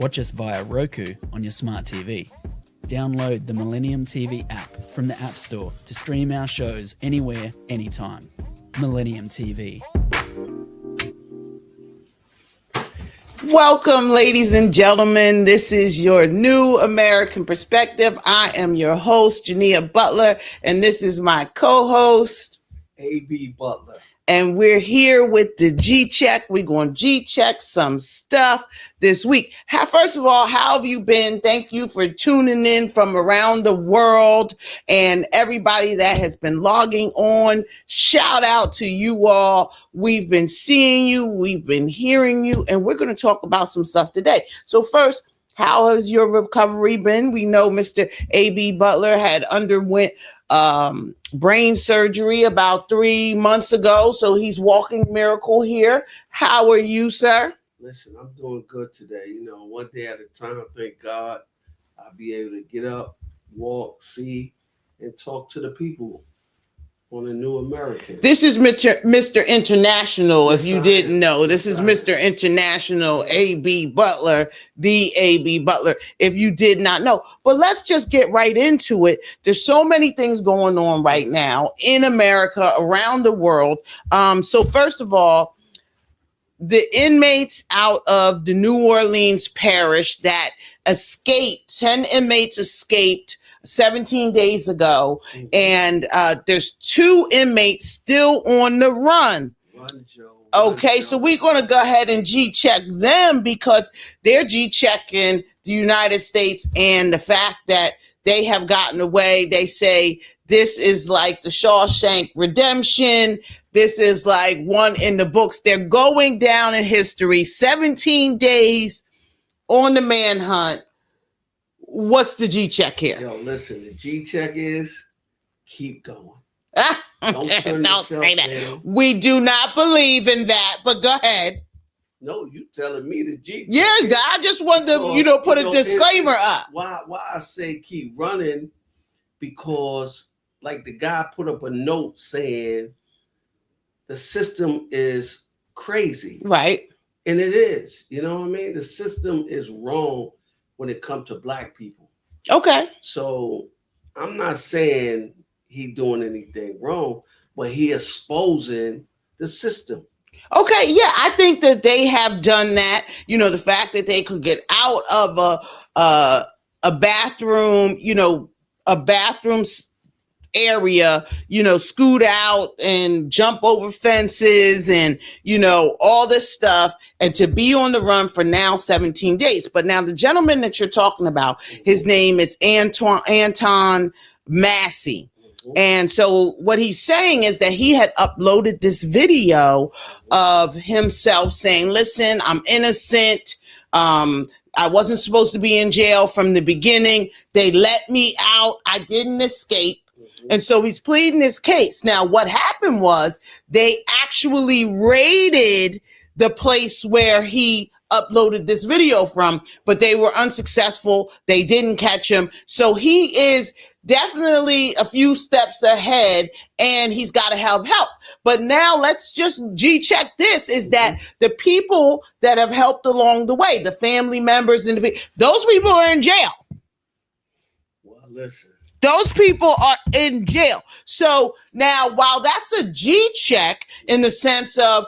Watch us via Roku on your smart TV. Download the Millennium TV app from the App Store to stream our shows anywhere, anytime. Millennium TV. Welcome, ladies and gentlemen. This is your New American Perspective. I am your host, Jania Butler, and this is my co-host, A.B. Butler. And we're here with the G-Check. We're going to G-Check some stuff this week. First of all, how have you been? Thank you for tuning in from around the world and everybody that has been logging on. Shout out to you all. We've been seeing you. We've been hearing you. And we're going to talk about some stuff today. So first, how has your recovery been? We know Mr. A.B. Butler had underwent brain surgery about 3 months ago. So he's walking miracle here. How are you, sir? Listen, I'm doing good today. You know, one day at a time, thank God I'll be able to get up, walk, see, and talk to the people on the New American. This is Mr. International, if you didn't know. This is Mr. International A.B. Butler, the A.B. Butler, if you did not know. But let's just get right into it. There's so many things going on right now in America, around the world. So first of all, the inmates out of the New Orleans parish that escaped, 10 inmates escaped 17 days ago, and there's 2 inmates still on the run. Okay, so we're going to go ahead and G-check them because they're G-checking the United States and the fact that they have gotten away. They say this is like the Shawshank Redemption. This is like one in the books. They're going down in history. 17 days on the manhunt. What's the G-check here? Yo, listen, the G-check is keep going. Don't say that. In. We do not believe in that, but go ahead. No, you telling me the G-check. Yeah, I just wanted to, put a disclaimer up. Why I say keep running? Because like the guy put up a note saying the system is crazy. Right. And it is. You know what I mean? The system is wrong when it comes to Black people. Okay. So I'm not saying he doing anything wrong, but he exposing the system. Okay, yeah, I think that they have done that. You know, the fact that they could get out of a bathroom, a bathroom area, scoot out and jump over fences and, all this stuff, and to be on the run for now 17 days. But now the gentleman that you're talking about, his name is Anton Massey. And so what he's saying is that he had uploaded this video of himself saying, listen, I'm innocent. I wasn't supposed to be in jail from the beginning. They let me out. I didn't escape. And so he's pleading his case. Now, what happened was they actually raided the place where he uploaded this video from, but they were unsuccessful. They didn't catch him. So he is definitely a few steps ahead, and he's got to have help. But now let's just G-check this, is that the people that have helped along the way, the family members, and those people are in jail. Well, listen. Those people are in jail. So now, while that's a G-check in the sense of,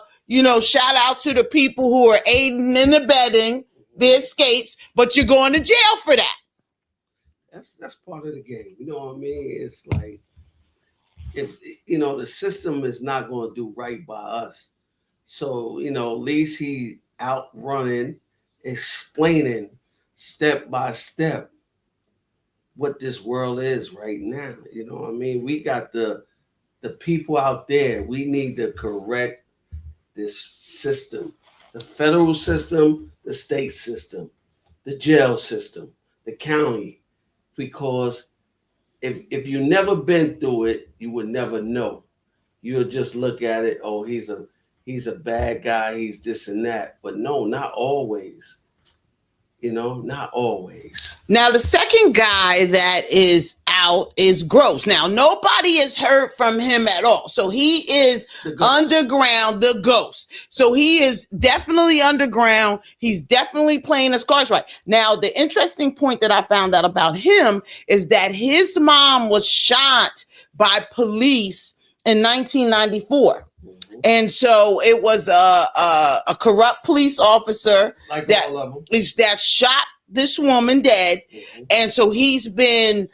shout out to the people who are aiding and abetting the escapes, but you're going to jail for that. That's part of the game. You know what I mean? It's like, if, the system is not going to do right by us. So, at least he out running, explaining step by step what this world is right now. You know what I mean? We got the people out there. We need to correct this system, the federal system, the state system, the jail system, the county, because if you never been through it, you would never know. You'll just look at it, oh, he's a bad guy, he's this and that. But no, not always. Not always. Now, the second guy that is out out is gross. Now, nobody has heard from him at all. So he is underground, the ghost. So he is definitely underground. He's definitely playing his cards right. Now, the interesting point that I found out about him is that his mom was shot by police in 1994. And so it was a corrupt police officer that shot this woman dead. And so he's been,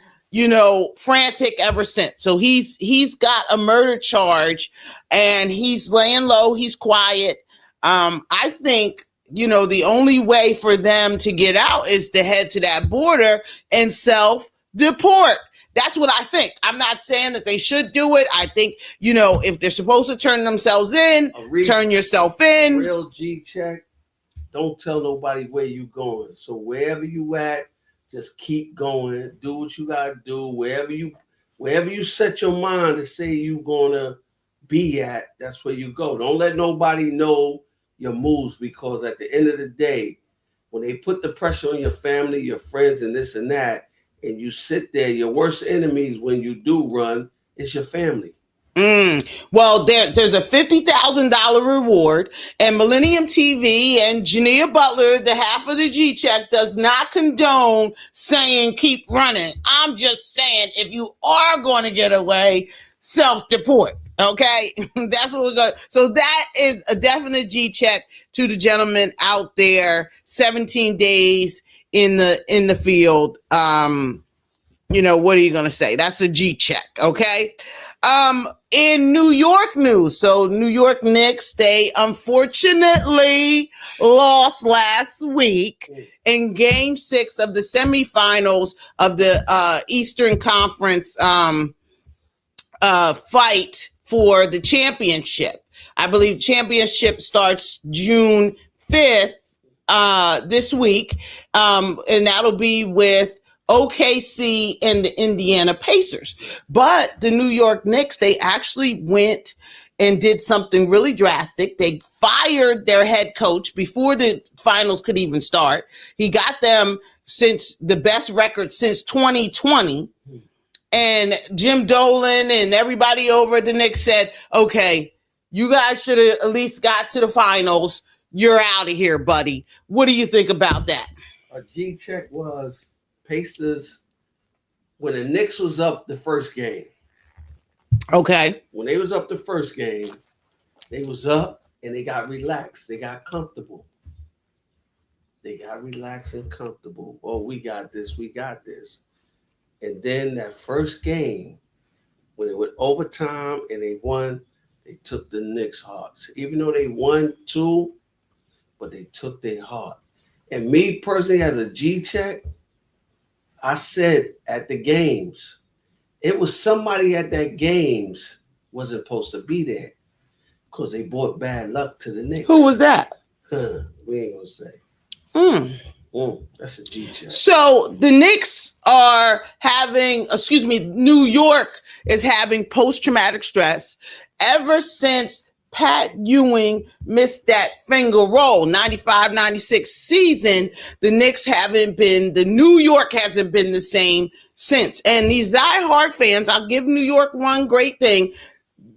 frantic ever since. So he's got a murder charge and he's laying low. He's quiet. I think, the only way for them to get out is to head to that border and self-deport. That's what I think. I'm not saying that they should do it. I think, if they're supposed to turn themselves in, turn yourself in. Real G-check. Don't tell nobody where you going. So wherever you at, just keep going. Do what you gotta do. Wherever you set your mind to say you gonna be at, that's where you go. Don't let nobody know your moves, because at the end of the day, when they put the pressure on your family, your friends, and this and that, and you sit there, your worst enemies when you do run is your family. Well, there's a $50,000 reward, and Millennium TV and Jania Butler, the half of the G-Check, does not condone saying keep running. I'm just saying, if you are going to get away, self-deport. Okay, that's what we're going. So that is a definite G-Check to the gentleman out there. 17 days in the field. What are you going to say? That's a G-check. Okay. In New York news. So New York Knicks, they unfortunately lost last week in game 6 of the semifinals of the Eastern Conference fight for the championship. I believe championship starts June 5th this week. And that'll be with OKC and the Indiana Pacers. But the New York Knicks, they actually went and did something really drastic. They fired their head coach before the finals could even start. He got them since the best record since 2020. And Jim Dolan and everybody over at the Knicks said, okay, you guys should have at least got to the finals. You're out of here, buddy. What do you think about that? A G-check was Pacers when the Knicks was up the first game. Okay. When they was up the first game, they was up and they got relaxed. They got comfortable. They got relaxed and comfortable. Oh, we got this. We got this. And then that first game, when it went overtime and they won, they took the Knicks' hearts. Even though they won 2, but they took their heart. And me personally, as a G-check, I said at the games, it was somebody at that games wasn't supposed to be there because they brought bad luck to the Knicks. Who was that? We ain't gonna say. That's a G-check. So the Knicks are New York is having post-traumatic stress ever since Pat Ewing missed that finger roll, 95-96 season. The New York hasn't been the same since. And these diehard fans, I'll give New York one great thing.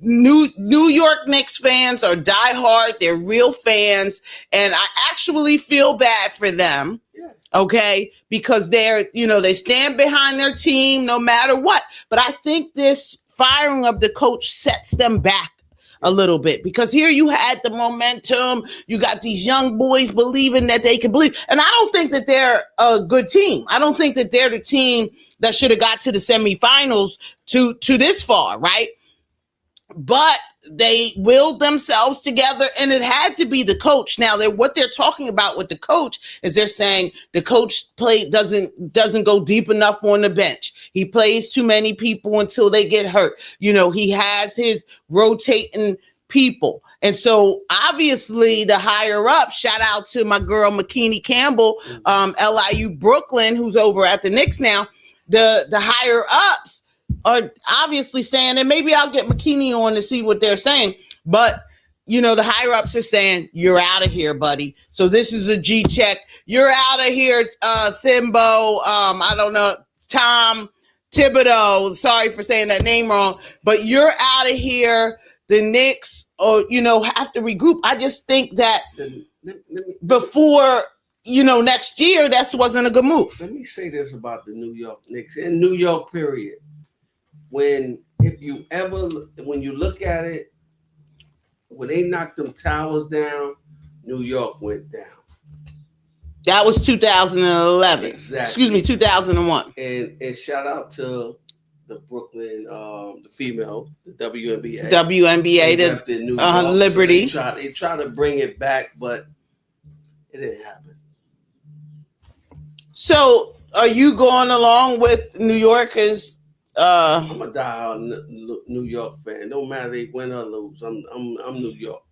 New York Knicks fans are diehard. They're real fans. And I actually feel bad for them. Okay, because they stand behind their team no matter what. But I think this firing of the coach sets them back a little bit, because here you had the momentum. You got these young boys believing that they can believe. And I don't think that they're a good team. I don't think that they're the team that should have got to the semifinals to this far, right? But they willed themselves together, and it had to be the coach. Now, what they're talking about with the coach is they're saying the coach doesn't go deep enough on the bench. He plays too many people until they get hurt. He has his rotating people. And so obviously the higher up, shout out to my girl McKinney Campbell, LIU Brooklyn, who's over at the Knicks now, the higher ups are obviously saying, and maybe I'll get McKinney on to see what they're saying, but the higher ups are saying, you're out of here, buddy. So this is a G-check. You're out of here, Thimbo. I don't know, Tom. Thibodeau. Sorry for saying that name wrong, but you're out of here. The Knicks, or have to regroup. I just think that before next year, that wasn't a good move. Let me say this about the New York Knicks in New York. Period. When you look at it, when they knocked them towers down, New York went down. That was 2011. Exactly. Excuse me, 2001. And shout out to the Brooklyn, the female, the WNBA. WNBA, Liberty. So they try to bring it back, but it didn't happen. So, are you going along with New York as? I'm a diehard New York fan. No matter they win or lose, I'm New York.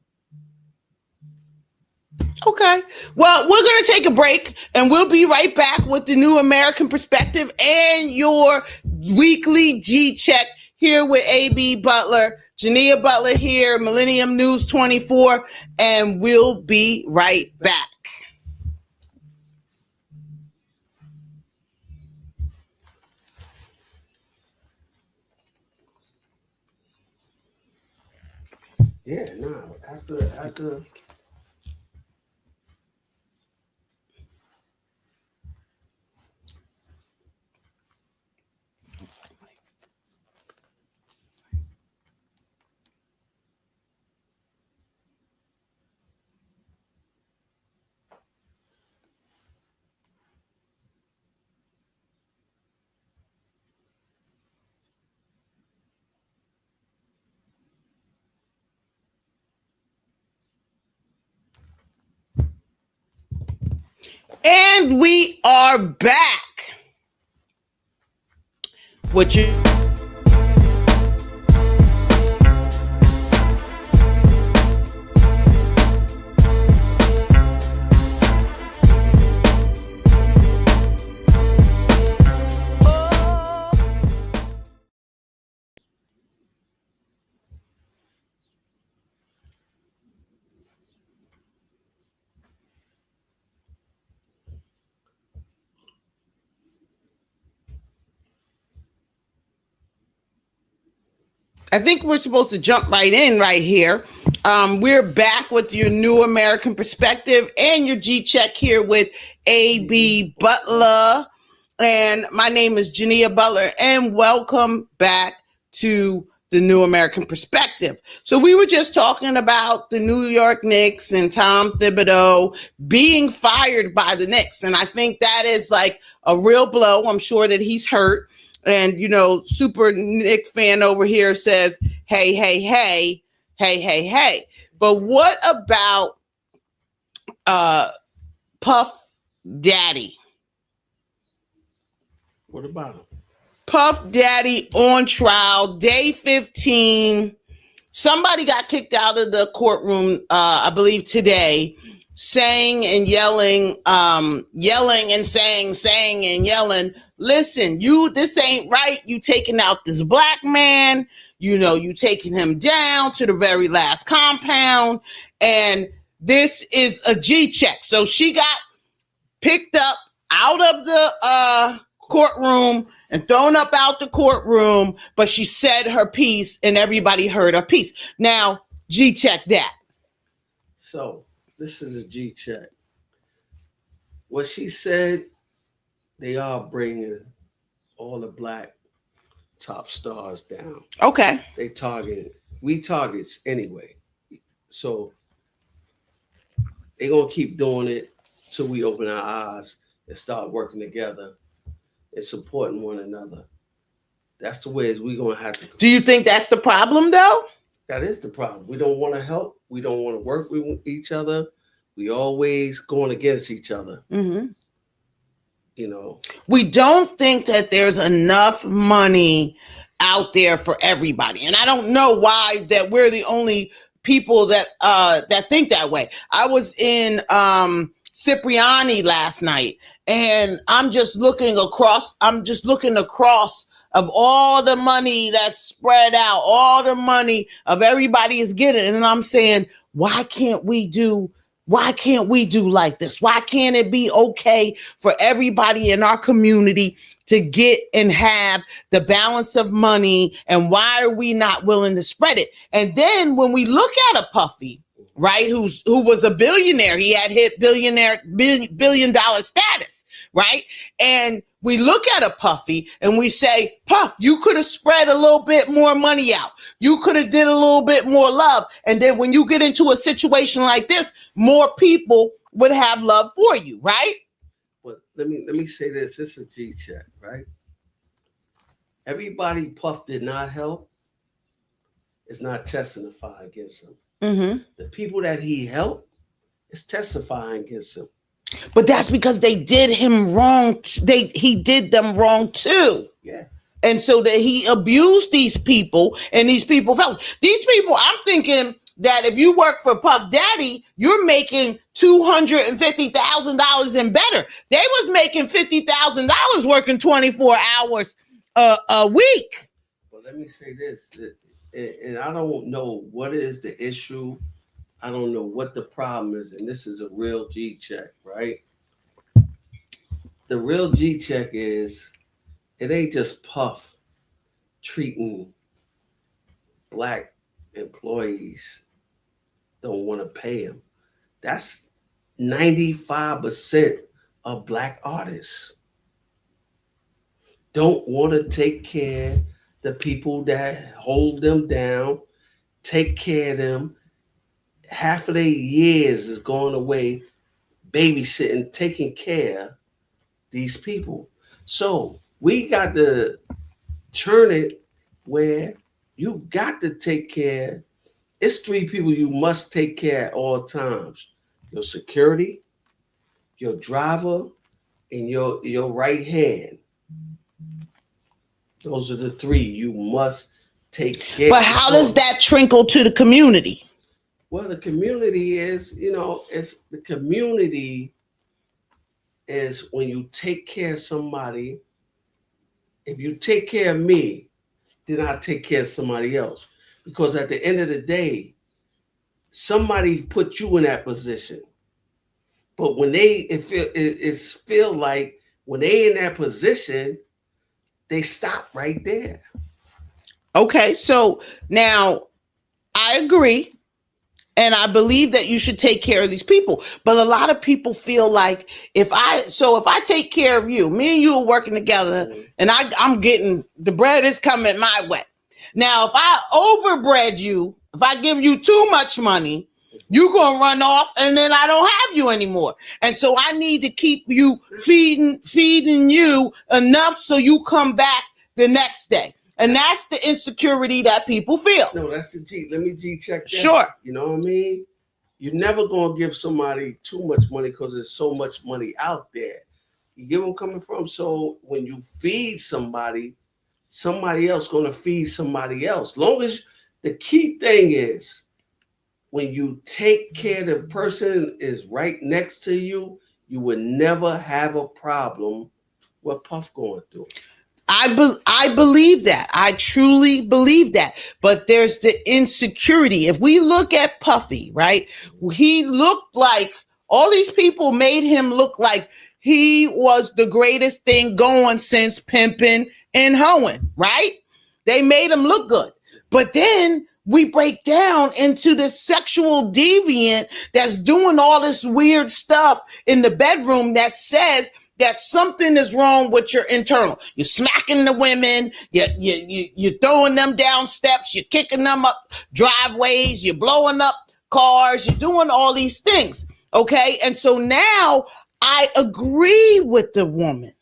Okay. Well, we're going to take a break and we'll be right back with the New American Perspective and your weekly G-Check here with A.B. Butler. Jania Butler here, Millennium News 24, and we'll be right back. Yeah, no, after And we are back. What you I think we're supposed to jump right in right here. We're back with your New American Perspective and your G-Check here with A.B. Butler. And my name is Jania Butler, and welcome back to the New American Perspective. So we were just talking about the New York Knicks and Tom Thibodeau being fired by the Knicks. And I think that is like a real blow. I'm sure that he's hurt. And, Super Nick fan over here says, hey, hey, hey, hey, hey, hey. But what about Puff Daddy? What about him? Puff Daddy on trial, day 15. Somebody got kicked out of the courtroom, I believe today, saying and yelling and saying and yelling. Listen, this ain't right. You taking out this black man. You taking him down to the very last compound. And this is a G-check. So she got picked up out of the courtroom and thrown up out the courtroom, but she said her piece and everybody heard her piece. Now, G-check that. So this is a G-check. What she said, they are bringing all the black top stars down. Okay. We targets anyway. So they're going to keep doing it till we open our eyes and start working together and supporting one another. That's the way we're going to have to. Do you think that's the problem, though? That is the problem. We don't want to help. We don't want to work with each other. We always going against each other. Mm-hmm. We don't think that there's enough money out there for everybody. And I don't know why that we're the only people that think that way. I was in Cipriani last night, and I'm just looking across of all the money that's spread out, all the money of everybody is getting. And I'm saying, why can't we do Why can't we do like this? Why can't it be okay for everybody in our community to get and have the balance of money? And why are we not willing to spread it? And then when we look at a Puffy, right, who was a billionaire, he had hit billion dollar status, right? And we look at a Puffy and we say, Puff, you could have spread a little bit more money out. You could have did a little bit more love. And then when you get into a situation like this, more people would have love for you, right? But let me say this. It's a G check, right? Everybody Puff did not help is not testifying against him. Mm-hmm. The people that he helped is testifying against him. But that's because they did him wrong. He did them wrong too. Yeah. And so that he abused these people, and these people felt. These people, I'm thinking that if you work for Puff Daddy, you're making $250,000 and better. They was making $50,000 working 24 hours a week. Well, let me say this, and I don't know what is the issue. I don't know what the problem is, and this is a real G check, right? The real G check is, it ain't just Puff treating black employees, don't want to pay him. That's 95% of black artists don't want to take care of the people that hold them down, take care of them. Half of their years is going away babysitting, taking care of these people. So we got to turn it where you got to take care. It's three people you must take care at all times: your security, your driver, and your right hand. Those are the three you must take care of. But how does that trickle to the community? Well, the community is, it's the community is when you take care of somebody. If you take care of me, then I take care of somebody else. Because at the end of the day, somebody put you in that position. But when it feel like when they in that position, they stop right there. Okay, so now I agree. And I believe that you should take care of these people. But a lot of people feel like if I take care of you, me and you are working together, and I'm getting, the bread is coming my way. Now, if I overbread you, if I give you too much money, you're going to run off and then I don't have you anymore. And so I need to keep you feeding you enough so you come back the next day. And that's the insecurity that people feel. No, that's the G. Let me G check that. Sure. You know what I mean? You're never going to give somebody too much money because there's so much money out there. You get where I'm coming from? So when you feed somebody else going to feed somebody else. Long as the key thing is when you take care of the person is right next to you, you will never have a problem with Puff going through. I believe that. I truly believe that. But there's the insecurity. If we look at Puffy, right? He looked like, all these people made him look like he was the greatest thing going since Pimpin' and Hoeing, right? They made him look good. But then we break down into this sexual deviant that's doing all this weird stuff in the bedroom that says that something is wrong with your internal. You're smacking the women, you're throwing them down steps, you're kicking them up driveways, you're blowing up cars, you're doing all these things, okay? And so now I agree with the woman.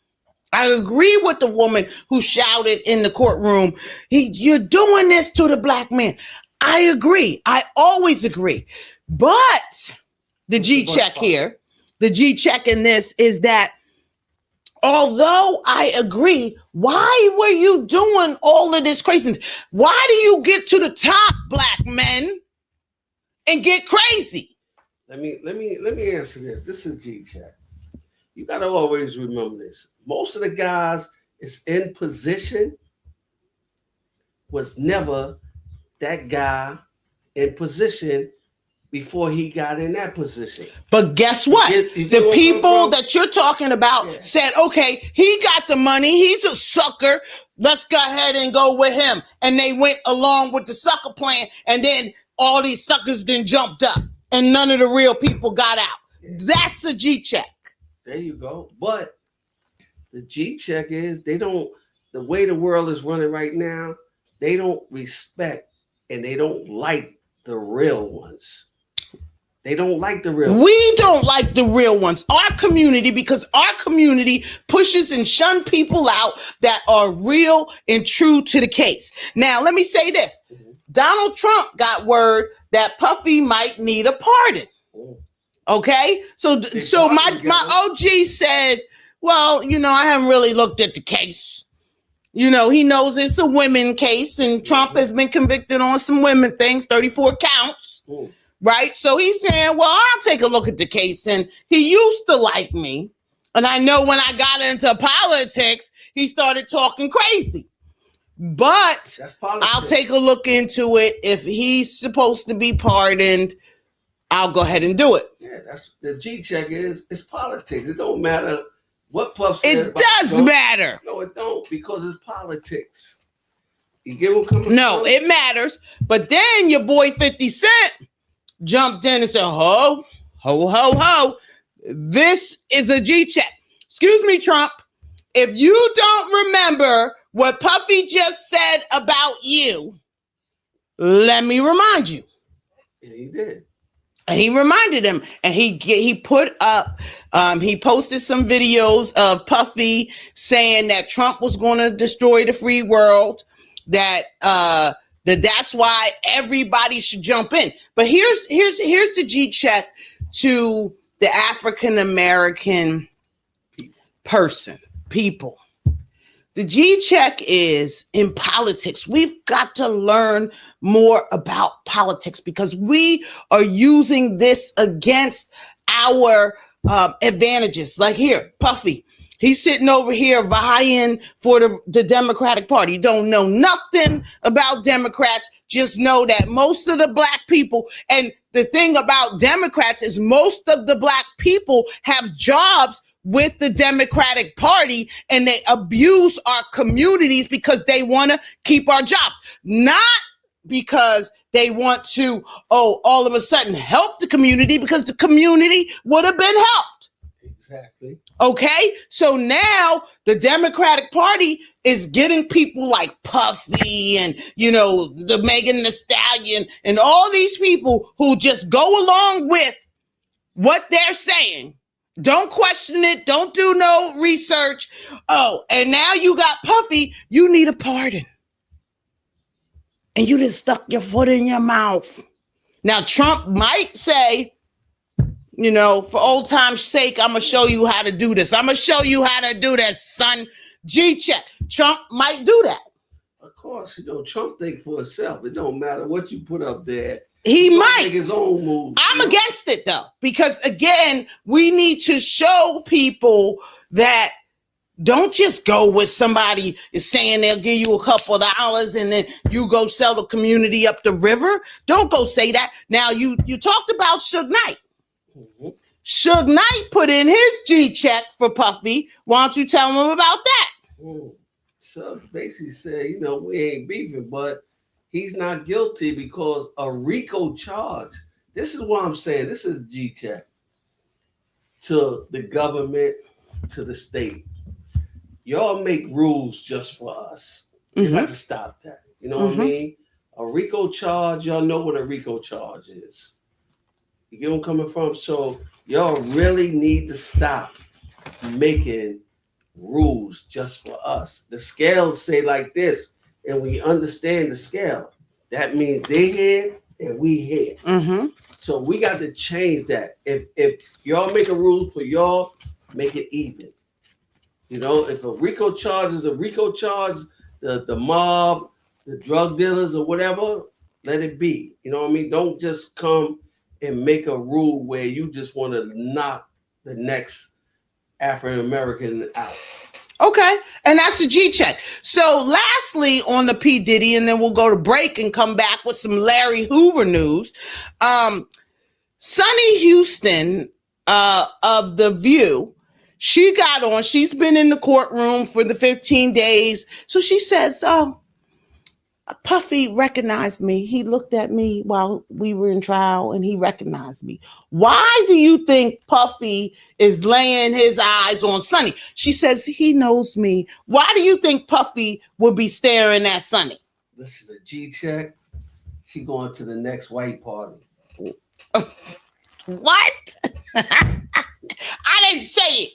I agree with the woman who shouted in the courtroom, you're doing this to the black man. I agree. I always agree. But the G check here, the G check in this is that although I agree, why were you doing all of this craziness? Why do you get to the top, black men, and get crazy? Let me answer this. This is a G check. You got to always remember this. Most of the guys is in position was never that guy in position before he got in that position. But guess what? The people that you're talking about said, okay, he got the money. He's a sucker. Let's go ahead and go with him. And they went along with the sucker plan. And then all these suckers then jumped up and none of the real people got out. Yeah. That's a G-check. There you go. But the G-check is the way the world is running right now, they don't respect and they don't like the real ones. They don't like the real ones. We don't like the real ones. Our community, because our community pushes and shun people out that are real and true to the case. Now, let me say this. Mm-hmm. Donald Trump got word that Puffy might need a pardon. Okay? So my OG said, well, I haven't really looked at the case. He knows it's a women case and Trump has been convicted on some women things, 34 counts. Mm. Right? So he's saying, well, I'll take a look at the case. And he used to like me. And I know when I got into politics, he started talking crazy. But I'll take a look into it. If he's supposed to be pardoned, I'll go ahead and do it. Yeah, that's the G-check it's politics. It don't matter what Puff said. It does matter. No, it don't, because it's politics. You get what coming? No, it matters. But then your boy 50 Cent jumped in and said, ho, ho, ho, ho. This is a G-check. Excuse me, Trump. If you don't remember what Puffy just said about you, let me remind you. Yeah, he did. And he reminded him, and he put up, he posted some videos of Puffy saying that Trump was going to destroy the free world, that's why everybody should jump in. But here's the G-check to the African-American people. The G-check is in politics. We've got to learn more about politics because we are using this against our advantages. Like here, Puffy. He's sitting over here vying for the Democratic Party. Don't know nothing about Democrats. Just know that most of the black people, and the thing about Democrats is most of the black people have jobs with the Democratic Party, and they abuse our communities because they want to keep our jobs. Not because they want to, all of a sudden help the community, because the community would have been helped. Exactly. Okay, so now the Democratic Party is getting people like Puffy and, the Megan Thee Stallion and all these people who just go along with what they're saying. Don't question it. Don't do no research. Oh, and now you got Puffy. You need a pardon. And you just stuck your foot in your mouth. Now, Trump might say, for old time's sake, I'm going to show you how to do this. I'm going to show you how to do this, son. G-check. Trump might do that. Of course, Trump think for himself. It don't matter what you put up there. He might make his own move. I'm against it, though, because, again, we need to show people that don't just go with somebody saying they'll give you a couple of dollars and then you go sell the community up the river. Don't go say that. Now, you talked about Suge Knight. Mm-hmm. Suge Knight put in his G-check for Puffy. Why don't you tell him about that? Suge basically said, we ain't beefing, but he's not guilty because a RICO charge. This is what I'm saying. This is G-check to the government, to the state. Y'all make rules just for us. You got to stop that. You know what I mean? A RICO charge, y'all know what a RICO charge is. You get where I'm coming from? So y'all really need to stop making rules just for us. The scales say like this, and we understand the scale. That means they here and we here. Mm-hmm. So we got to change that. If y'all make a rule for y'all, make it even. If a RICO charge is a RICO charge, the mob, the drug dealers or whatever, let it be. You know what I mean? Don't just come and make a rule where you just want to knock the next African American out. Okay, and that's a G-check. So lastly on the P. Diddy, and then we'll go to break and come back with some Larry Hoover news. Sunny Houston of The View, she got on. She's been in the courtroom for the 15 days. So she says, Puffy recognized me. He looked at me while we were in trial and he recognized me. Why do you think Puffy is laying his eyes on Sunny? She says he knows me. Why do you think Puffy would be staring at Sunny? Listen, the G-check, she going to the next white party. What? I didn't say it.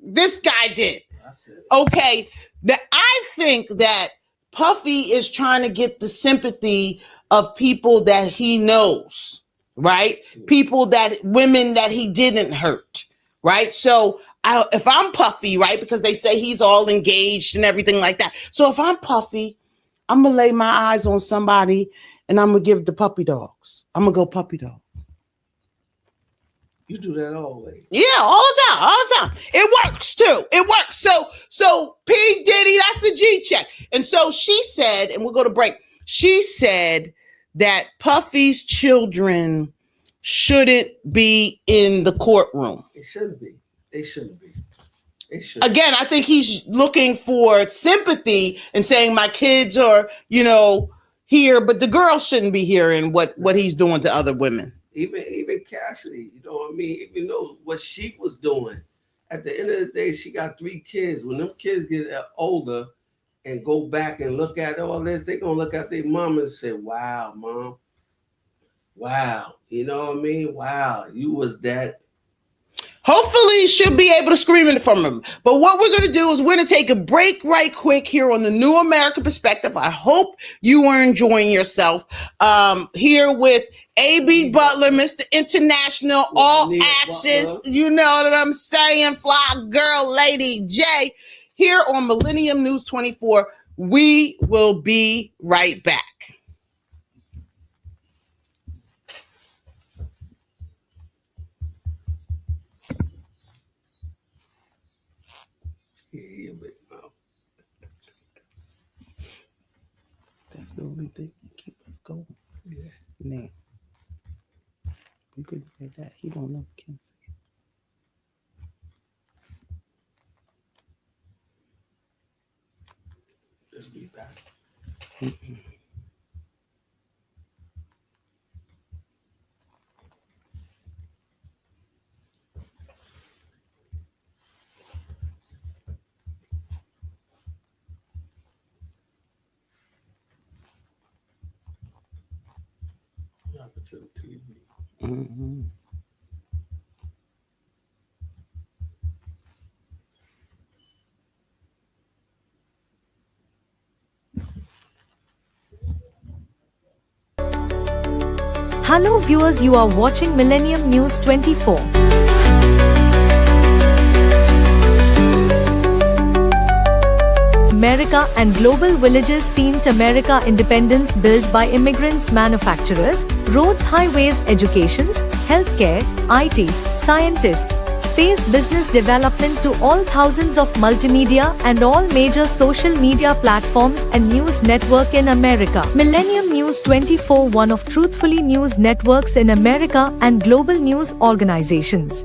This guy did. I said it. Okay. Now, I think that Puffy is trying to get the sympathy of people that he knows, right? Women that he didn't hurt, right? So if I'm Puffy, right, because they say he's all engaged and everything like that. So if I'm Puffy, I'm going to lay my eyes on somebody and I'm going to give the puppy dogs. I'm going to go puppy dog. You do that always. Yeah, all the time. It works too. It works. So P. Diddy, that's a G check. And so she said, and we'll go to break. She said that Puffy's children shouldn't be in the courtroom. It shouldn't be. They shouldn't be. Again, I think he's looking for sympathy and saying my kids are, here, but the girls shouldn't be hearing what he's doing to other women. Even Cassidy, you know what I mean? Even though what she was doing, at the end of the day, she got 3 kids. When them kids get older and go back and look at all this, they're going to look at their mom and say, wow, mom. Wow. You know what I mean? Wow. You was that. Hopefully she'll be able to scream it from him. But what we're going to do is we're going to take a break right quick here on the New American Perspective. I hope you are enjoying yourself here with A.B. Butler, Mr. International, all access. You know what I'm saying? Fly girl, Lady J. Here on Millennium News 24. We will be right back. That's the only thing that keep us going. Yeah. Man. You couldn't say that. He don't know cancer. Let's be back. Mm-mm. To the TV. Mm-hmm. Hello viewers, you are watching Millennium News 24. America and global villages seen America independence built by immigrants, manufacturers, roads, highways, educations, healthcare, IT, scientists, space, business development to all thousands of multimedia and all major social media platforms and news network in America. Millennium News 24, one of truthfully news networks in America and global news organizations.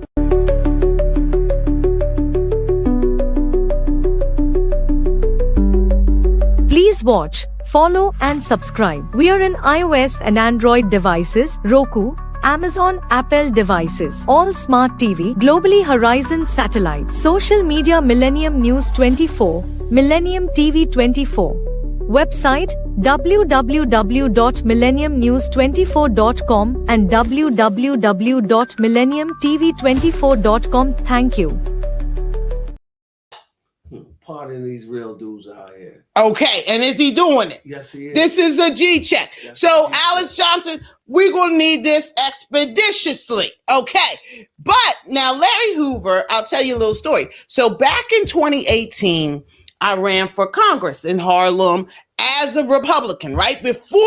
Please watch, follow and subscribe. We are in iOS and Android devices, Roku, Amazon, Apple devices, all smart TV, globally Horizon satellite, social media Millennium News 24, Millennium TV 24. Website www.millenniumnews24.com and www.millenniumtv24.com. Thank you. Pardon these real dudes out here. Okay, and is he doing it? Yes, he is. This is a G check. Yes, So, Alice Johnson, we're going to need this expeditiously. Okay, but now Larry Hoover, I'll tell you a little story. So back in 2018, I ran for Congress in Harlem as a Republican, right? Before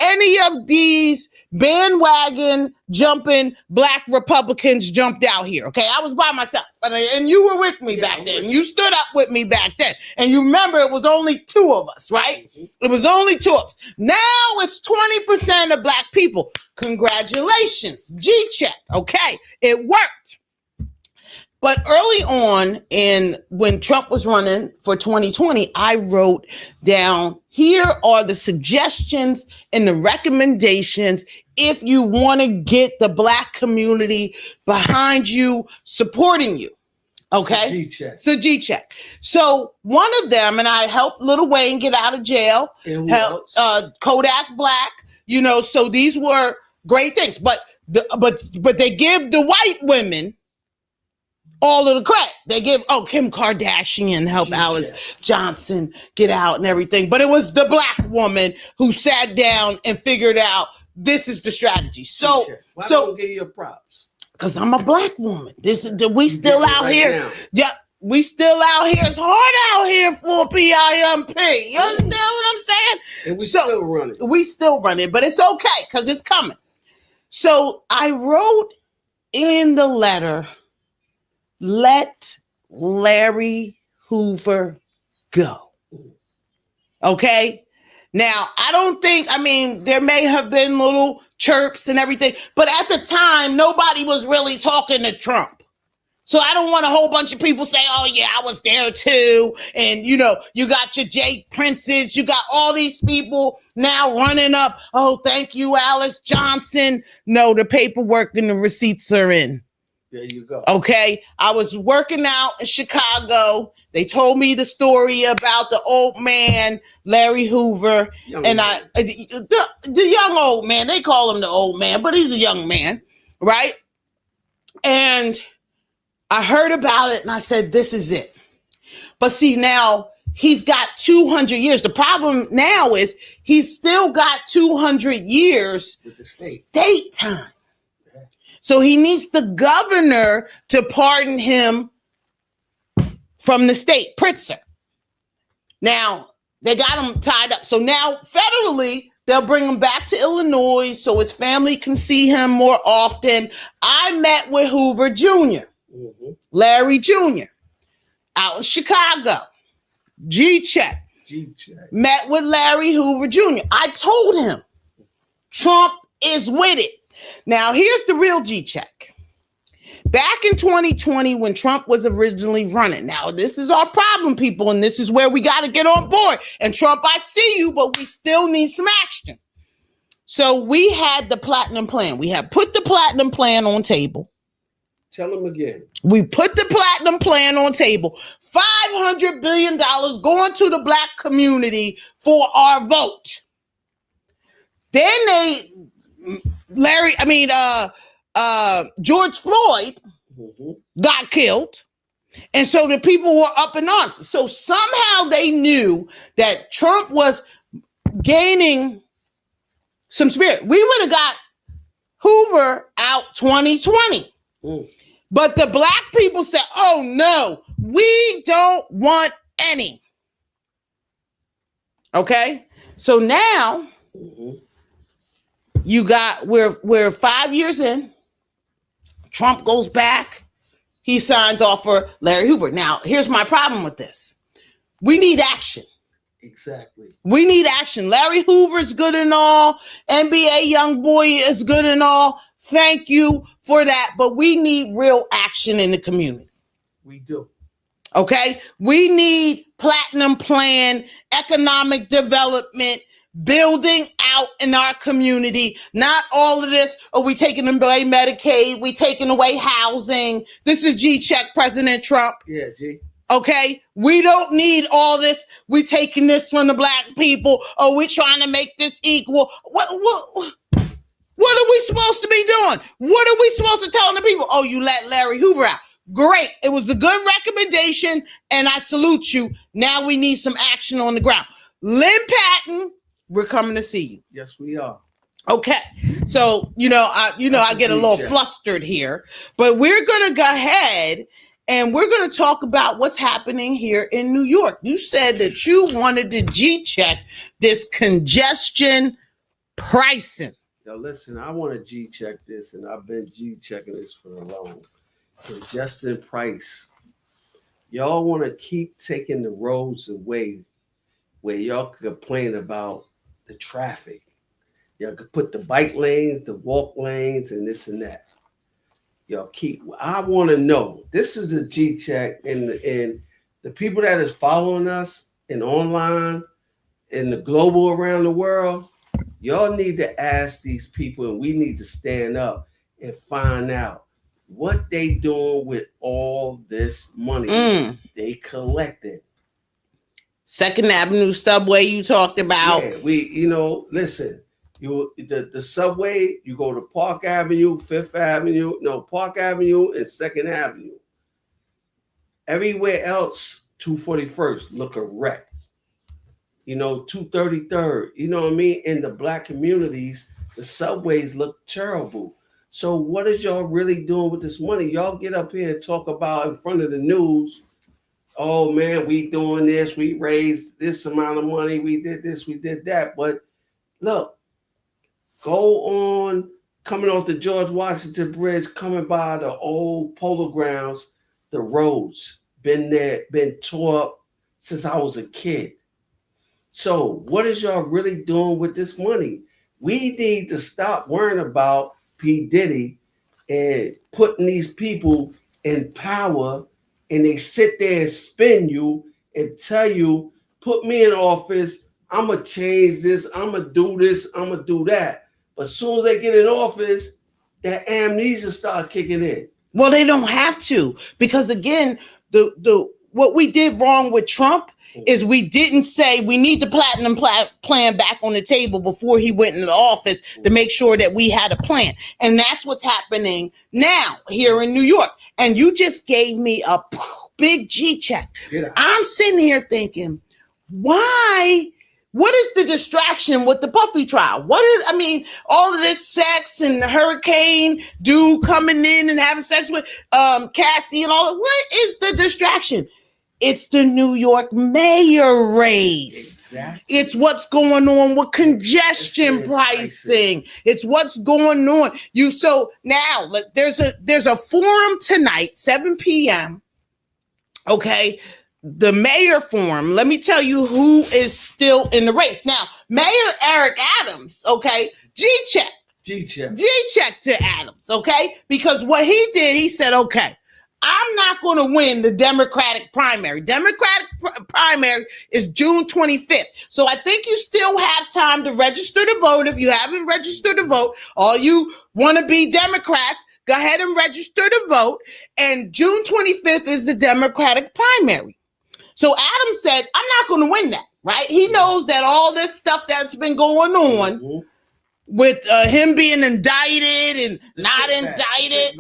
any of these bandwagon jumping black Republicans jumped out here. Okay, I was by myself, and you were with me back then. You stood up with me back then, and you remember it was only 2 of us, right? It was only 2 of us. Now it's 20% of black people. Congratulations, G-check. Okay, it worked. But early on, when Trump was running for 2020, I wrote down, here are the suggestions and the recommendations if you want to get the black community behind you, supporting you. Okay? So G-check. So one of them, and I helped Lil Wayne get out of jail, helped Kodak Black, so these were great things. But they give the white women all of the credit. They give, Kim Kardashian helped Alice Johnson get out and everything. But it was the black woman who sat down and figured out this is the strategy. So, why don't give you props? Because I'm a black woman. We still out here. Now. Yeah, we still out here. It's hard out here for PIMP. You understand what I'm saying? And we still running. We still running, but it's okay because it's coming. So I wrote in the letter, let Larry Hoover go. Okay? Now, there may have been little chirps and everything, but at the time, nobody was really talking to Trump. So I don't want a whole bunch of people say, oh, yeah, I was there too. And, you got your Jay Princes. You got all these people now running up. Oh, thank you, Alice Johnson. No, the paperwork and the receipts are in. There you go. Okay. I was working out in Chicago. They told me the story about the old man, Larry Hoover. The young old man, they call him the old man, but he's a young man, right? And I heard about it and I said, this is it. But see, now he's got 200 years. The problem now is he's still got 200 years with the state time. So he needs the governor to pardon him from the state, Pritzker. Now, they got him tied up. So now, federally, they'll bring him back to Illinois so his family can see him more often. I met with Hoover Jr., Larry Jr., out in Chicago. G-check. Met with Larry Hoover Jr. I told him, Trump is with it. Now, here's the real G-check. Back in 2020, when Trump was originally running. Now, this is our problem, people, and this is where we got to get on board. And Trump, I see you, but we still need some action. So we had the platinum plan. We had put the platinum plan on table. Tell them again. We put the platinum plan on table. $500 billion going to the black community for our vote. Then George Floyd got killed. And so the people were up in arms. So somehow they knew that Trump was gaining some spirit. We would have got Hoover out 2020. But the black people said, oh no, we don't want any. Okay. So now we're 5 years in. Trump goes back. He signs off for Larry Hoover. Now, here's my problem with this. We need action. Exactly. We need action. Larry Hoover's good and all. NBA young boy is good and all. Thank you for that. But we need real action in the community. We do. Okay? We need platinum plan, economic development, building out in our community. Not all of this, we taking away Medicaid, we taking away housing. This is G-check, President Trump. Yeah, G. Okay? We don't need all this. We taking this from the black people. Oh, we're trying to make this equal. What are we supposed to be doing? What are we supposed to tell the people? Oh, you let Larry Hoover out. Great. It was a good recommendation, and I salute you. Now we need some action on the ground. Lynn Patton, we're coming to see you. Yes, we are. Okay. So, I get a little flustered here, but we're going to go ahead and we're going to talk about what's happening here in New York. You said that you wanted to G-check this congestion pricing. Yo, listen, I want to G check this, and I've been G checking this for a long. And Justin Price, y'all want to keep taking the roads away where y'all complain about the traffic. Y'all could put the bike lanes, the walk lanes, and this and that. Y'all keep. I want to know. This is the G check, and the people that is following us and online and the global around the world. Y'all need to ask these people, and we need to stand up and find out what they doing with all this money they collected. Second Avenue subway you talked about. Yeah, listen. The subway, you go to Park Avenue, Park Avenue and Second Avenue. Everywhere else, 241st look a wreck. 233rd. You know what I mean? In the black communities, the subways look terrible. So what is y'all really doing with this money? Y'all get up here and talk about in front of the news. Oh man, we doing this. We raised this amount of money. We did this. We did that. But look. Go on, coming off the George Washington Bridge, coming by the old polo grounds, the roads, been there, been tore up since I was a kid. So what is y'all really doing with this money? We need to stop worrying about P. Diddy and putting these people in power, and they sit there and spin you and tell you, put me in office, I'm going to change this, I'm going to do this, I'm going to do that. But as soon as they get in office, that amnesia start kicking in. Well, they don't have to, because again, the what we did wrong with Trump is we didn't say we need the platinum plan back on the table before he went into office to make sure that we had a plan. And that's what's happening now here in New York. And you just gave me a big G check. I'm sitting here thinking, why? What is the distraction with the Puffy trial? All of this sex and the hurricane dude coming in and having sex with Cassie and all. What is the distraction? It's the New York mayor race. Exactly. It's what's going on with congestion pricing. It's what's going on. So now there's a forum tonight, 7 p.m. Okay. The mayor forum, let me tell you who is still in the race. Now, Mayor Eric Adams, okay, G-check to Adams, okay? Because what he did, he said, okay, I'm not going to win the Democratic primary. Democratic primary is June 25th. So I think you still have time to register to vote. If you haven't registered to vote, all you wanna-be Democrats, go ahead and register to vote. And June 25th is the Democratic primary. So Adam said, I'm not going to win that, right? He knows that all this stuff that's been going on with him being indicted and not indicted,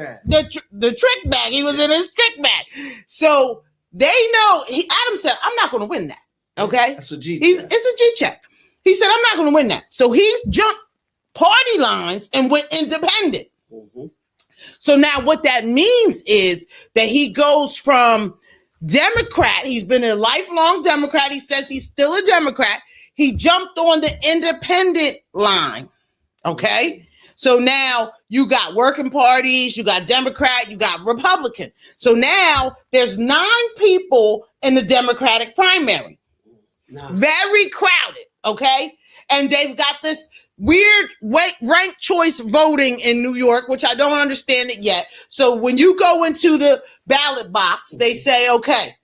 the trick bag, he was in his trick bag. So they know, Adam said, I'm not going to win that, okay? That's a G. It's a G check. He said, I'm not going to win that. So he's jumped party lines and went independent. Mm-hmm. So now what that means is that he goes from Democrat, he's been a lifelong Democrat. He says he's still a Democrat. He jumped on the independent line. Okay. So now you got working parties, you got Democrat, you got Republican. So now there's 9 people in the Democratic primary. Very crowded. Okay. And they've got this weird ranked choice voting in New York, which I don't understand it yet. So when you go into the ballot box, they say, okay,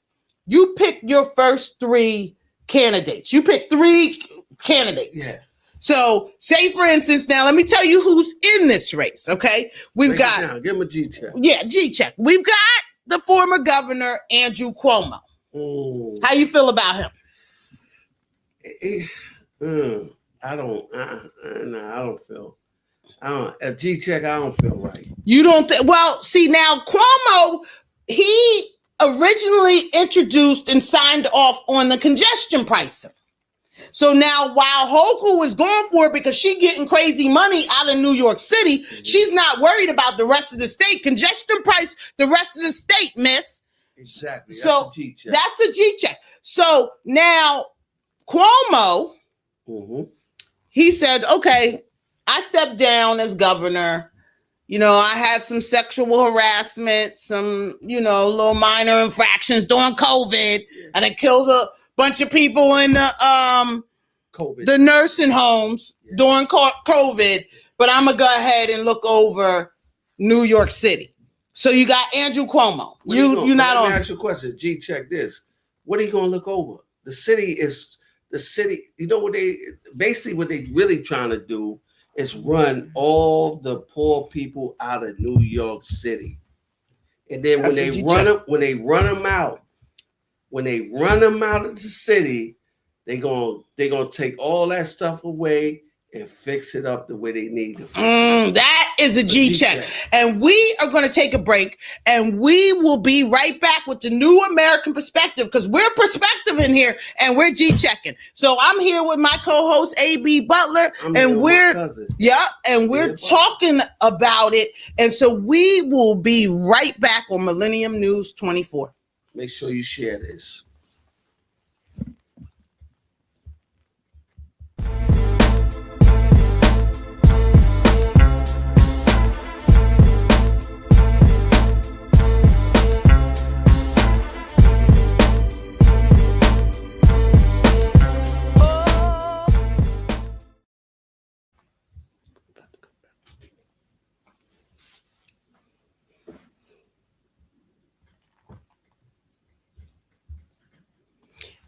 you pick your first 3 candidates. You pick 3 candidates. Yeah. So say, for instance, now let me tell you who's in this race. Okay. We've got, give him a G check. Yeah, G check. We've got the former governor, Andrew Cuomo. How you feel about him? I don't feel. A G check, I don't feel right. You don't well, see now Cuomo, he originally introduced and signed off on the congestion pricing. So now while Hochul is going for it because she's getting crazy money out of New York City, she's not worried about the rest of the state. Congestion price, the rest of the state, miss. Exactly. So that's a G check. So now Cuomo, he said, okay, I stepped down as governor. I had some sexual harassment, some, little minor infractions during COVID. And I killed a bunch of people in the nursing homes during COVID. But I'm going to go ahead and look over New York City. So you got Andrew Cuomo. You're not on. Let me ask you a question. G, check this. What are you going to look over? The city. You know what they really trying to do is run all the poor people out of New York City, and then when they run them out of the city, they're gonna take all that stuff away and fix it up the way they need it. That is a G check. And we are going to take a break, and we will be right back with the New American Perspective, because we're perspective in here and we're G checking. So I'm here with my co-host AB Butler, and we're talking about it. And so we will be right back on Millennium News 24. Make sure you share this.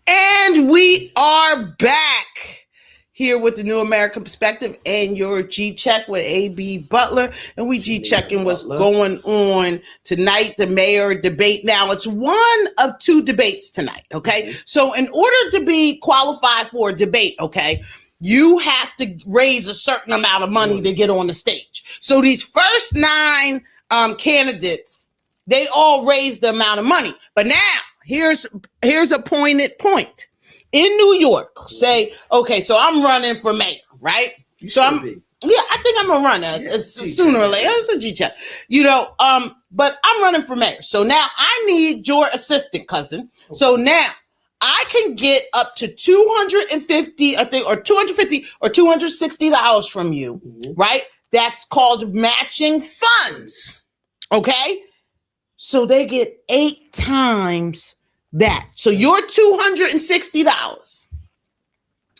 And we are back here with the New American Perspective and your G-Check with A.B. Butler. And we G-Checking what's going on tonight, the mayor debate. Now, it's one of two debates tonight, okay? So in order to be qualified for a debate, okay, you have to raise a certain amount of money to get on the stage. So these first 9 candidates, they all raised the amount of money. But now, here's a pointed point. In New York, say, okay, so I'm running for mayor, right? I think I'm gonna run sooner or later. It's a G-check, but I'm running for mayor. So now I need your assistant, cousin. Okay. So now I can get up to $250, I think, or $250 or $260 from you, right? That's called matching funds. Okay. So they get 8 times that. So you're $260.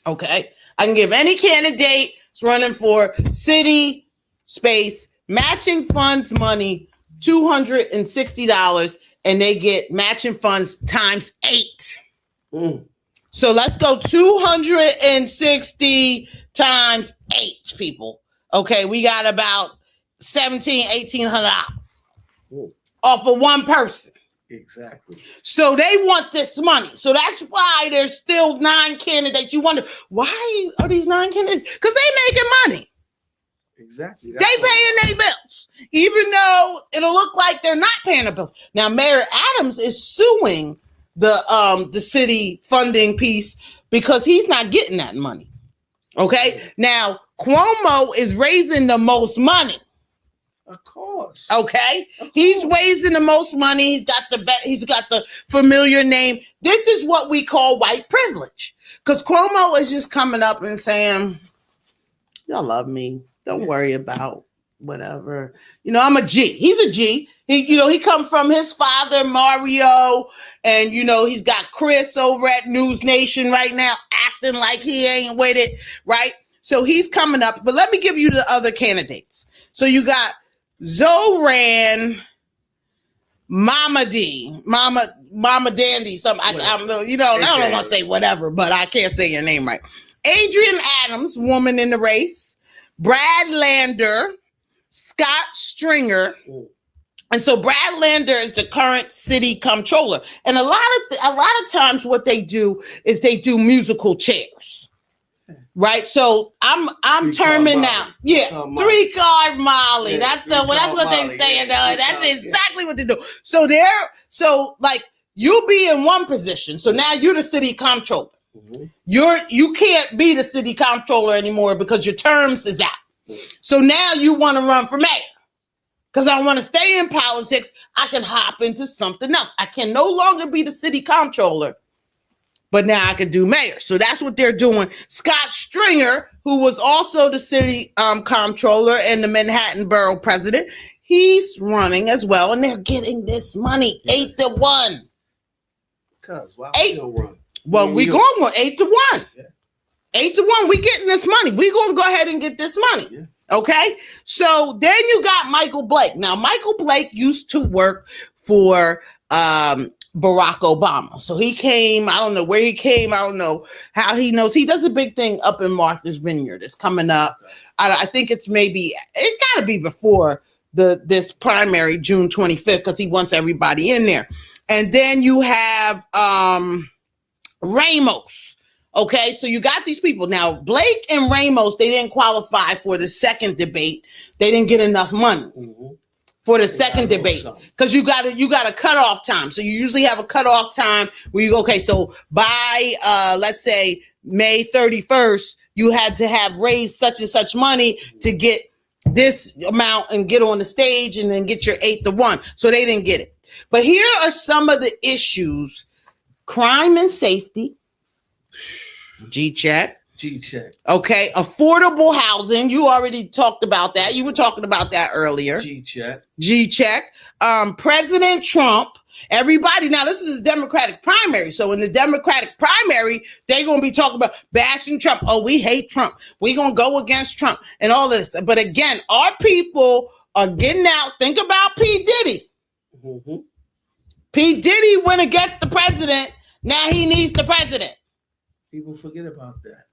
Okay. I can give any candidate running for city space matching funds money $260, and they get matching funds times 8. So let's go 260 times 8, people. Okay, we got about $1,800 off of one person. Exactly. So they want this money. So that's why there's still 9 candidates. You wonder, why are these 9 candidates? Because they making money. Exactly. They paying their bills, even though it'll look like they're not paying their bills. Now, Mayor Adams is suing the city funding piece because he's not getting that money. Okay. Now, Cuomo is raising the most money. Of course. Okay. He's raising the most money. He's got the familiar name. This is what we call white privilege. Because Cuomo is just coming up and saying, y'all love me. Don't worry about whatever. I'm a G. He's a G. He come from his father, Mario, and he's got Chris over at News Nation right now acting like he ain't with it, right? So he's coming up. But let me give you the other candidates. So you got Zoran, Mama D, Mama Dandy, something. I don't want to say whatever, but I can't say your name right. Adrian Adams, woman in the race. Brad Lander, Scott Stringer. And so Brad Lander is the current city comptroller. And a lot of times what they do is they do musical chairs. Right, so I'm terming now. Yeah, 3-card Molly. Yeah, that's what they say. That's exactly what they do. So you'll be in one position. So now you're the city comptroller. You can't be the city comptroller anymore because your terms is out. So now you want to run for mayor. Because I want to stay in politics, I can hop into something else. I can no longer be the city comptroller. But now I could do mayor. So that's what they're doing. Scott Stringer, who was also the city comptroller and the Manhattan borough president, he's running as well, and they're getting this money 8-1. Cause why Eight. we don't run? Well, we going with 8-1. Yeah. 8-1. We getting this money. We gonna go ahead and get this money. Yeah. Okay. So then you got Michael Blake. Now, Michael Blake used to work for Barack Obama. So he came, I don't know where he came. I don't know how he knows. He does a big thing up in Martha's Vineyard. It's coming up. I think it's got to be before this primary, June 25th, because he wants everybody in there. And then you have Ramos. Okay, so you got these people. Now, Blake and Ramos, they didn't qualify for the second debate. They didn't get enough money for the second debate because you got a cutoff time. So you usually have a cutoff time where you go, okay, so by, let's say, May 31st, you had to have raised such and such money to get this amount and get on the stage and then get your 8-1. So they didn't get it. But here are some of the issues: crime and safety. G-check. Okay. Affordable housing. You already talked about that. You were talking about that earlier. G-check. President Trump. Everybody. Now, this is a Democratic primary. So in the Democratic primary, they're going to be talking about bashing Trump. Oh, we hate Trump. We're going to go against Trump and all this. But again, our people are getting out. Think about P. Diddy. P. Diddy went against the president. Now he needs the president. People forget about that.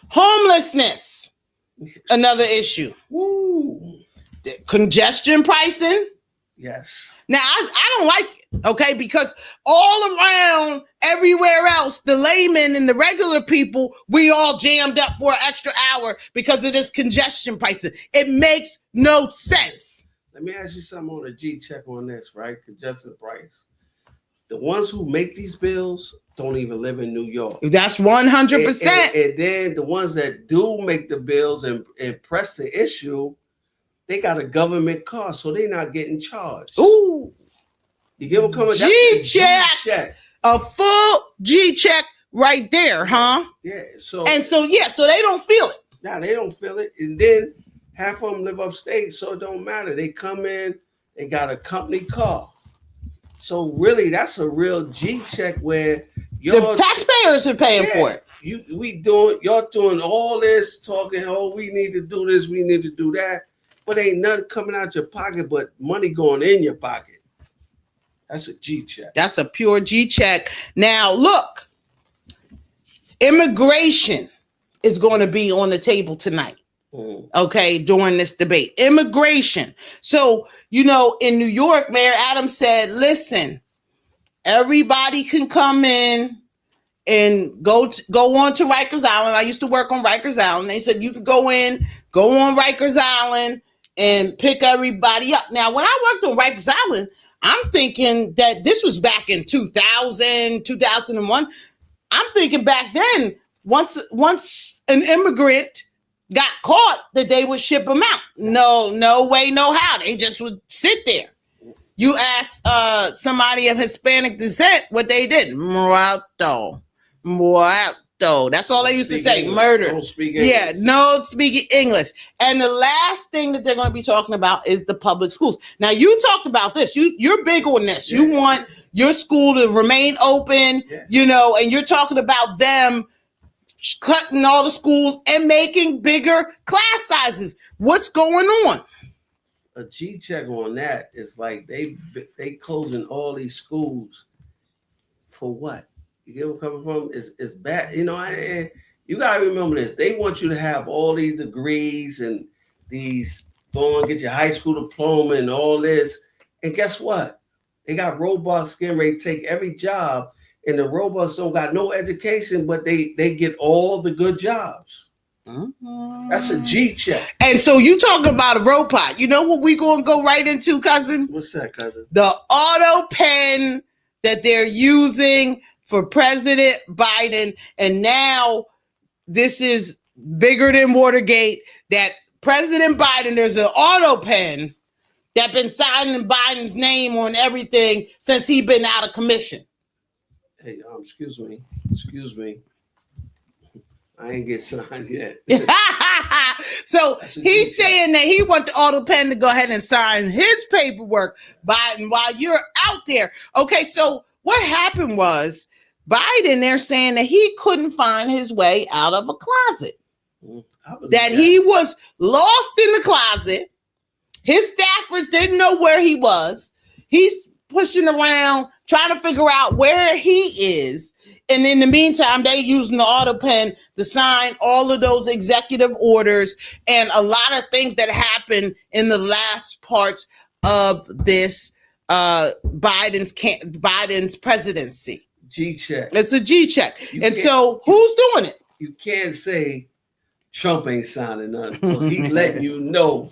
Homelessness, another issue. Woo. Congestion pricing. Yes. Now, I don't like it, okay? Because all around, everywhere else, the laymen and the regular people, we all jammed up for an extra hour because of this congestion pricing. It makes no sense. Let me ask you something on a G-check on this, right? Congestion price. The ones who make these bills don't even live in New York. That's 100%. And then the ones that do make the bills and press the issue, they got a government car, so they're not getting charged. Ooh. You get what coming? G-check. A full G-check right there, huh? Yeah. So they don't feel it. Nah, they don't feel it. And then half of them live upstate, so it don't matter. They come in, they got a company car. So really, that's a real G-check where the taxpayers are paying for it. Y'all doing all this talking, oh, we need to do this, we need to do that. But ain't nothing coming out your pocket but money going in your pocket. That's a G-check. That's a pure G-check. Now, look, immigration is going to be on the table tonight. Okay, during this debate. Immigration. So, in New York, Mayor Adams said, listen, everybody can come in and go on to Rikers Island. I used to work on Rikers Island. They said you could go on Rikers Island and pick everybody up. Now, when I worked on Rikers Island, I'm thinking that this was back in 2000, 2001. I'm thinking back then, once an immigrant got caught, that they would ship them out. No way, no how. They just would sit there. You ask somebody of Hispanic descent what they did. Muerto. That's all they used to say. English. Murder. Don't speak English. Yeah, no speaking English. And the last thing that they're going to be talking about is the public schools. Now, you talked about this. You're big on this. Yeah. You want your school to remain open, and you're talking about them cutting all the schools and making bigger class sizes. What's going on? A G-check on that is like they closing all these schools for what? You get where I'm coming from? It's bad. You gotta remember this. They want you to have all these degrees and these go and get your high school diploma and all this. And guess what? They got robots getting ready to take every job. And the robots don't got no education, but they get all the good jobs. That's a G-check. And so you talk about a robot. You know what we going to go right into, cousin? What's that, cousin? The auto pen that they're using for President Biden. And now this is bigger than Watergate. That President Biden, there's an auto pen that been signing Biden's name on everything since he been out of commission. Hey, excuse me. I ain't get signed yet. So That's a he's G-check. saying that he want the auto pen to go ahead and sign his paperwork, Biden, while you're out there. Okay, so what happened was Biden, they're saying that he couldn't find his way out of a closet. I believe That he was lost in the closet. His staffers didn't know where he was. He's pushing around, trying to figure out where he is. And in the meantime, they using the auto pen to sign all of those executive orders and a lot of things that happened in the last parts of this Biden's presidency. G-check. It's a G-check. You And can't- so who's doing it? You can't say Trump ain't signing nothing. Because he's letting you know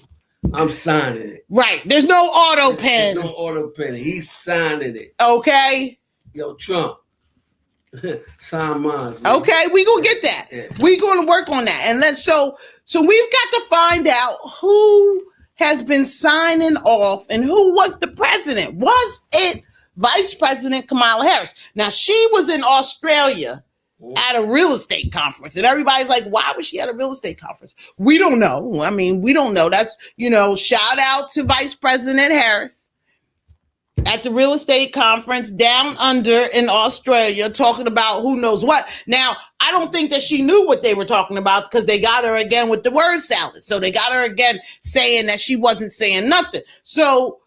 I'm signing it. Right. There's no auto pen. There's no auto pen. He's signing it. Okay. Yo, Trump. Sign mine. Man. Okay, we gonna get that. Yeah. We gonna work on that. And so we've got to find out who has been signing off and who was the president. Was it Vice President Kamala Harris? Now she was in Australia at a real estate conference, and everybody's like, why was she at a real estate conference? We don't know. I mean, we don't know. That's, shout out to Vice President Harris at the real estate conference down under in Australia, talking about who knows what. Now, I don't think that she knew what they were talking about, because they got her again with the word salad. So they got her again saying that she wasn't saying nothing. So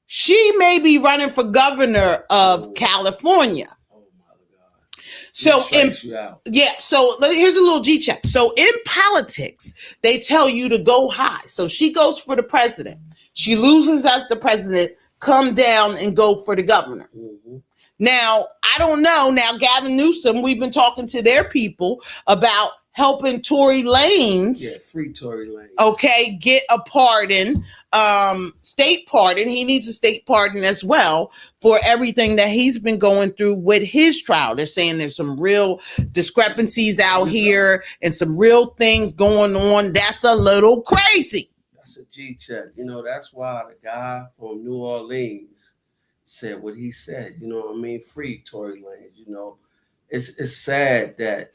she may be running for governor of California. Oh my God. So Strikes you out. so here's a little G-check. So in politics, they tell you to go high. So she goes for the president. She loses as the president, come down and go for the governor. Mm-hmm. Now, I don't know. Now, Gavin Newsom, we've been talking to their people about helping Tory Lanez, Yeah, free Tory Lanez. okay, get a pardon, state pardon. He needs a state pardon as well for everything that he's been going through with his trial. They're saying there's some real discrepancies out here and some real things going on. That's a little crazy. That's a G-check. That's why the guy from New Orleans said what he said. You know what I mean? Free Tory Lanez. It's sad that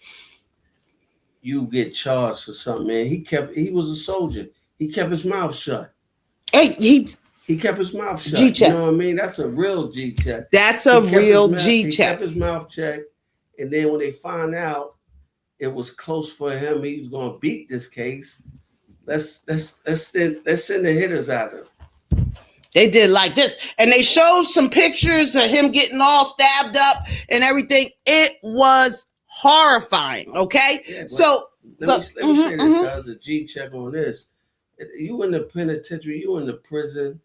you get charged for something, man. He was a soldier. He kept his mouth shut. Hey, He kept his mouth shut. G-check. You know what I mean? That's a real G-check. that's a real He G-check. kept his mouth checked. And then when they find out it was close for him, he was going to beat this case. Let's send the hitters at him. They did like this. And they showed some pictures of him getting all stabbed up and everything. It was horrifying. Okay. Yeah, but So let me say this, guys. The G-check on this. You in the penitentiary, you in the prison,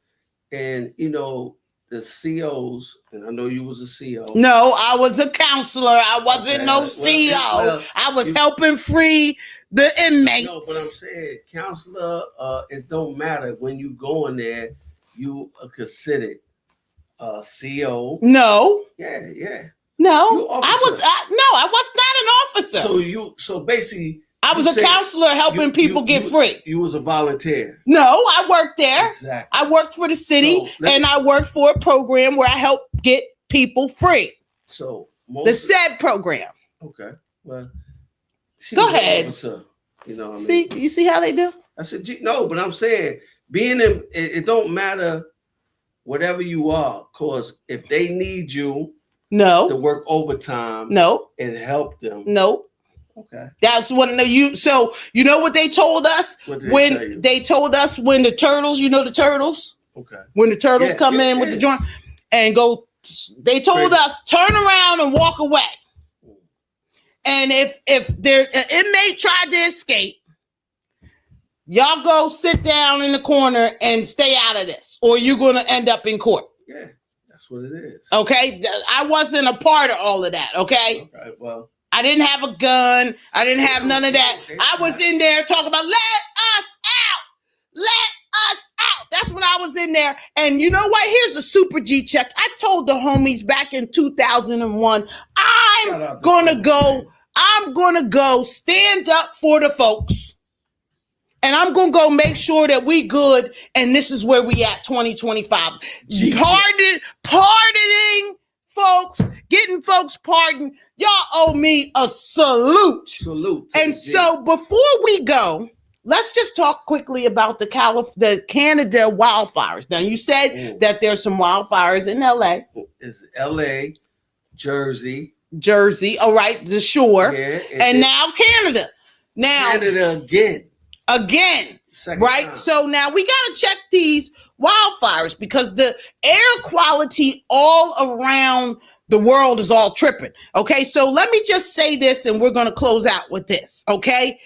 and the COs, and I know you was a CO. no, I was a counselor. I wasn't no Well, CO. well, I was helping free the inmates. No, but I'm saying, counselor, it don't matter. When you go in there, you are considered CO. No, Yeah. no, You officer. I was not an officer. So basically, I was you a said counselor helping people get free. You was a volunteer. No, I worked there. Exactly. I worked for the city, So, and I worked for a program where I helped get people free. So The SAID program. Okay. Well, she Go was an ahead. officer, you know what I See, mean? you see how they do? I said, no, but I'm saying being in it don't matter whatever you are, cause if they need you to No, work overtime no, and help them. no. Okay. That's what you. So you know what they told us What did when they tell you? they told us when the turtles. You know the turtles. Okay. When the turtles Yeah, come in with the joint and go, they told Crazy. us turn around and walk away. And if there an inmate tried to escape, y'all go sit down in the corner and stay out of this, or you're going to end up in court. Yeah, that's what it is. Okay, I wasn't a part of all of that. Okay, Okay. Well, I didn't have a gun. I didn't have none of that. I was in there talking about let us out. Let us out. That's when I was in there. And you know what? Here's a super G check. I told the homies back in 2001, I'm going to go stand up for the folks. And I'm going to go make sure that we good. And this is where we at 2025. Pardoning folks, getting folks pardoned. Y'all owe me a salute. Salute. And so before we go, let's just talk quickly about the Canada wildfires. Now, you said that there's some wildfires in LA. It's LA, Jersey. All right, the shore. Yeah, and now Canada. Now Canada again. Second right? time. So now we got to check these wildfires because the air quality all around the world is all tripping. Okay, so let me just say this and we're going to close out with this. Okay,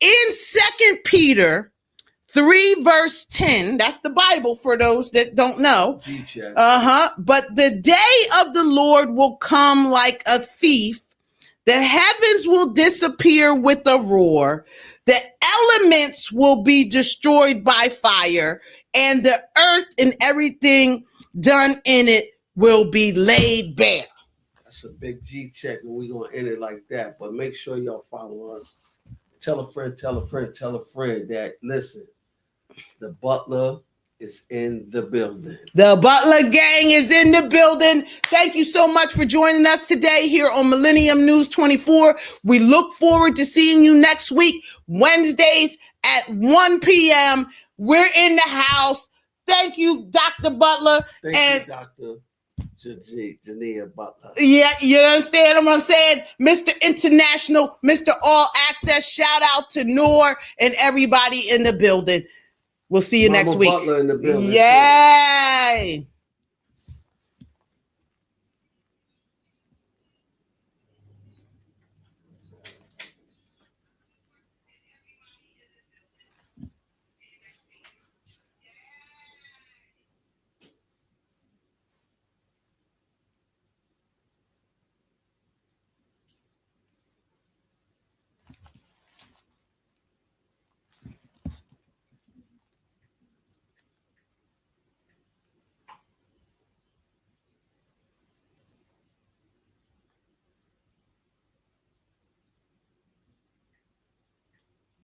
in 2 Peter 3 verse 10, that's the Bible for those that don't know. But the day of the Lord will come like a thief. The heavens will disappear with a roar. The elements will be destroyed by fire, and the earth and everything done in it will be laid bare. That's a big G check, and we're going to end it like that. But make sure y'all follow us. Tell a friend that, listen, the Butler is in the building. The Butler gang is in the building. Thank you so much for joining us today here on Millennium News 24. We look forward to seeing you next week, Wednesdays at 1 p.m. We're in the house. Thank you, Dr. Butler. Thank you, Dr. Jania Butler. Yeah, you understand what I'm saying? Mr. International, Mr. All Access. Shout out to Noor and everybody in the building. We'll see you next week. Butler in the building. Yay!